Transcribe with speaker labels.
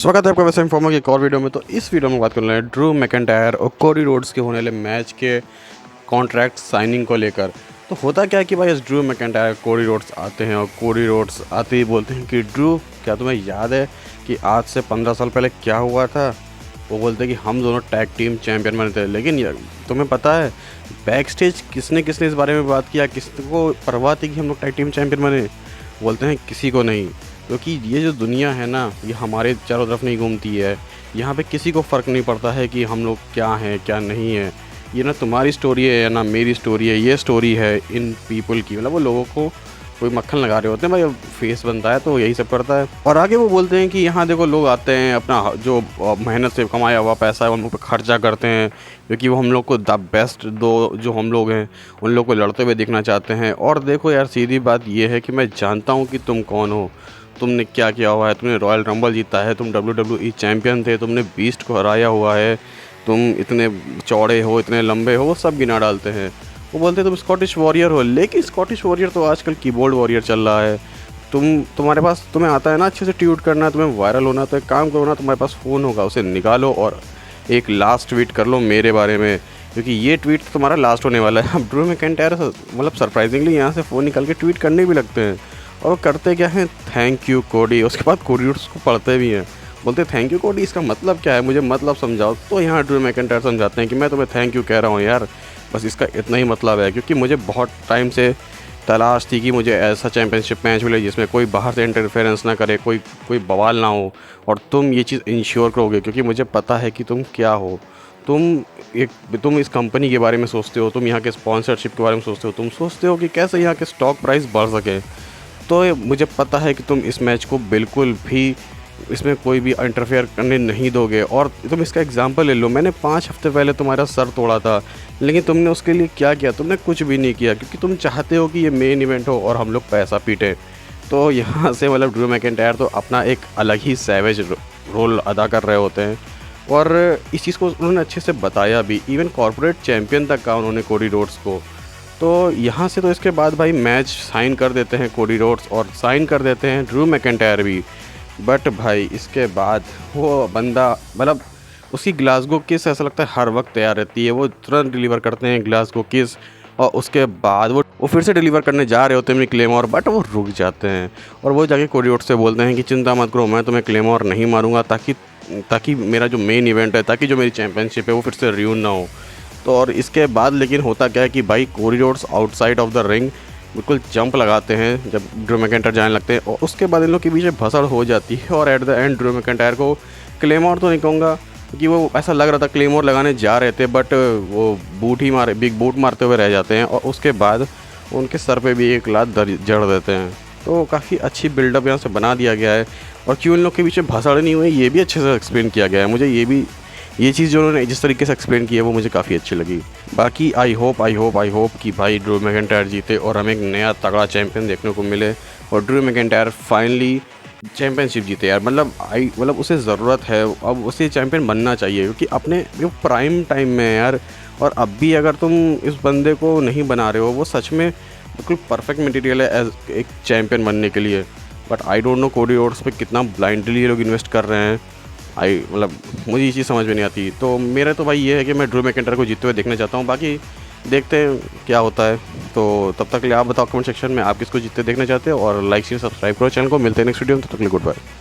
Speaker 1: स्वागत है आपका वैसे इन्फॉर्मर की एक और वीडियो में। तो इस वीडियो में बात कर रहे हैं ड्रू मैकिंटायर और कोडी रोड्स के होने वाले मैच के कॉन्ट्रैक्ट साइनिंग को लेकर। तो होता क्या है कि भाई इस ड्रू मैकिंटायर कोडी रोड्स आते हैं और कोडी रोड्स आते ही बोलते हैं कि ड्रू, क्या तुम्हें याद है कि आज से 15 साल पहले क्या हुआ था। वो बोलते हैं कि हम दोनों टैग टीम चैम्पियन बने थे, लेकिन यार तुम्हें पता है बैक स्टेज किसने किसने इस बारे में बात किया, किसको परवाह थी कि हम लोग टैग टीम चैम्पियन बने। बोलते हैं किसी को नहीं, क्योंकि ये जो दुनिया है ना, ये हमारे चारों तरफ नहीं घूमती है। यहाँ पे किसी को फ़र्क नहीं पड़ता है कि हम लोग क्या हैं क्या नहीं है। ये ना तुम्हारी स्टोरी है या ना मेरी स्टोरी है, ये स्टोरी है इन पीपल की। मतलब वो लोगों को कोई मक्खन लगा रहे होते हैं, भाई फेस बनता है तो यही सब करता है। और आगे वो बोलते हैं कि यहाँ देखो लोग आते हैं, अपना जो मेहनत से कमाया हुआ पैसा है उन पर खर्चा करते हैं, क्योंकि वो हम लोग को द बेस्ट दो जो हम लोग हैं उन लोग को लड़ते हुए देखना चाहते हैं। और देखो यार, सीधी बात ये है कि मैं जानता हूँ कि तुम कौन हो, तुमने क्या किया हुआ है। तुमने रॉयल रंबल जीता है, तुम WWE चैम्पियन थे, तुमने बीस्ट को हराया हुआ है, तुम इतने चौड़े हो, इतने लंबे हो, वो सब गिना डालते हैं। वो बोलते हैं तुम स्कॉटिश वॉरियर हो, लेकिन स्कॉटिश वॉरियर तो आजकल कीबोर्ड वॉरियर चल रहा है। तुम्हारे पास तुम्हें आता है ना अच्छे से ट्वीट करना, तुम्हें वायरल होना, तो एक काम करो ना, तुम्हारे पास फ़ोन होगा, उसे निकालो और एक लास्ट ट्वीट कर लो मेरे बारे में, क्योंकि ये ट्वीट तुम्हारा लास्ट होने वाला है। अब ड्रू मैकिंटायर मतलब सरप्राइजिंगली यहाँ से फ़ोन निकाल के ट्वीट करने भी लगते हैं। और वो करते क्या हैं, थैंक यू कोडी। उसके बाद कोडी उसको पढ़ते भी हैं, बोलते थैंक यू कोडी, इसका मतलब क्या है, मुझे मतलब समझाओ। तो यहाँ ड्रू मैकिंटायर समझाते हैं कि मैं तुम्हें थैंक यू कह रहा हूँ यार, बस इसका इतना ही मतलब है, क्योंकि मुझे बहुत टाइम से तलाश थी कि मुझे ऐसा चैम्पियनशिप मैच मिले जिसमें कोई बाहर से इंटरफेरेंस ना करे, कोई बवाल ना हो, और तुम ये चीज़ इंश्योर करोगे, क्योंकि मुझे पता है कि तुम क्या हो। तुम इस कंपनी के बारे में सोचते हो, तुम यहाँ के स्पॉन्सरशिप के बारे में सोचते हो, तुम सोचते हो कि कैसे यहाँ के स्टॉक प्राइस बढ़ सके। तो मुझे पता है कि तुम इस मैच को बिल्कुल भी, इसमें कोई भी इंटरफेयर करने नहीं दोगे। और तुम इसका एग्जांपल ले लो, मैंने 5 हफ्ते पहले तुम्हारा सर तोड़ा था, लेकिन तुमने उसके लिए क्या किया, तुमने कुछ भी नहीं किया, क्योंकि तुम चाहते हो कि ये मेन इवेंट हो और हम लोग पैसा पीटें। तो यहाँ से मतलब ड्रू मैकिंटायर तो अपना एक अलग ही सैवेज रोल अदा कर रहे होते हैं, और इस चीज़ को उन्होंने अच्छे से बताया भी। इवन कॉर्पोरेट चैम्पियन तक कहा उन्होंने कोडी रोड्स को। तो यहाँ से तो इसके बाद भाई मैच साइन कर देते हैं कोडी रोड्स और साइन कर देते हैं ड्रू मैकिंटायर भी। बट भाई इसके बाद वो बंदा मतलब उसकी ग्लासगो किस ऐसा लगता है हर वक्त तैयार रहती है, वो तुरंत डिलीवर करते हैं ग्लासगो किस, और उसके बाद वो फिर से डिलीवर करने जा रहे होते हैं अपनी क्लेमोर, बट वो रुक जाते हैं और वो जाके कोडी रोड्स से बोलते हैं कि चिंता मत करो, मैं तुम्हें क्लेमोर नहीं मारूंगा, ताकि मेरा जो मेन इवेंट है, ताकि जो मेरी चैम्पियनशिप है वो फिर से रियून ना हो। तो और इसके बाद लेकिन होता क्या है कि भाई Cody Rhodes outside of the ring बिल्कुल जंप लगाते हैं जब ड्रू मैकिंटायर जाने लगते हैं, और उसके बाद इन लोग के पीछे भसड़ हो जाती है। और at the end Drew McIntyre को क्लेमोर तो नहीं कहूँगा, क्योंकि वो ऐसा लग रहा था क्लेमोर लगाने जा रहे थे, बट वो बिग बूट मारते हुए रह जाते हैं, और उसके बाद उनके सर पे भी एक लात जड़ देते हैं। तो काफ़ी अच्छी बिल्डअप यहाँ से बना दिया गया है, और क्यों इन लोग के पीछे भसड़ नहीं हुई ये भी अच्छे से एक्सप्लेन किया गया है। मुझे ये चीज़ जो उन्होंने जिस तरीके से एक्सप्लेन की है वो मुझे काफ़ी अच्छी लगी। बाकी आई होप कि भाई ड्रू मैकिंटायर जीते और हमें एक नया तगड़ा चैम्पियन देखने को मिले, और ड्रू मैकिंटायर फाइनली चैम्पियनशिप जीते यार। मतलब उसे ज़रूरत है, अब उसे चैम्पियन बनना चाहिए, क्योंकि अपने वो प्राइम टाइम में है यार। और अब भी अगर तुम इस बंदे को नहीं बना रहे हो, वो सच में बिल्कुल परफेक्ट मटेरियल है एज एक चैम्पियन बनने के लिए। But I don't know Cody Rhodes पे कितना ब्लाइंडली ये लोग इन्वेस्ट कर रहे हैं। मतलब मुझे ये चीज़ समझ में नहीं आती। तो मेरा तो भाई ये है कि मैं ड्रू मैकिंटायर को जीतते हुए देखना चाहता हूँ, बाकी देखते हैं क्या होता है। तो तब तक के लिए आप बताओ कमेंट सेक्शन में आप किसको जीतते देखना चाहते हो, और लाइक शेयर सब्सक्राइब करो चैनल को। मिलते हैं नेक्स्ट वीडियो में, तब तक के लिए गुड बाय।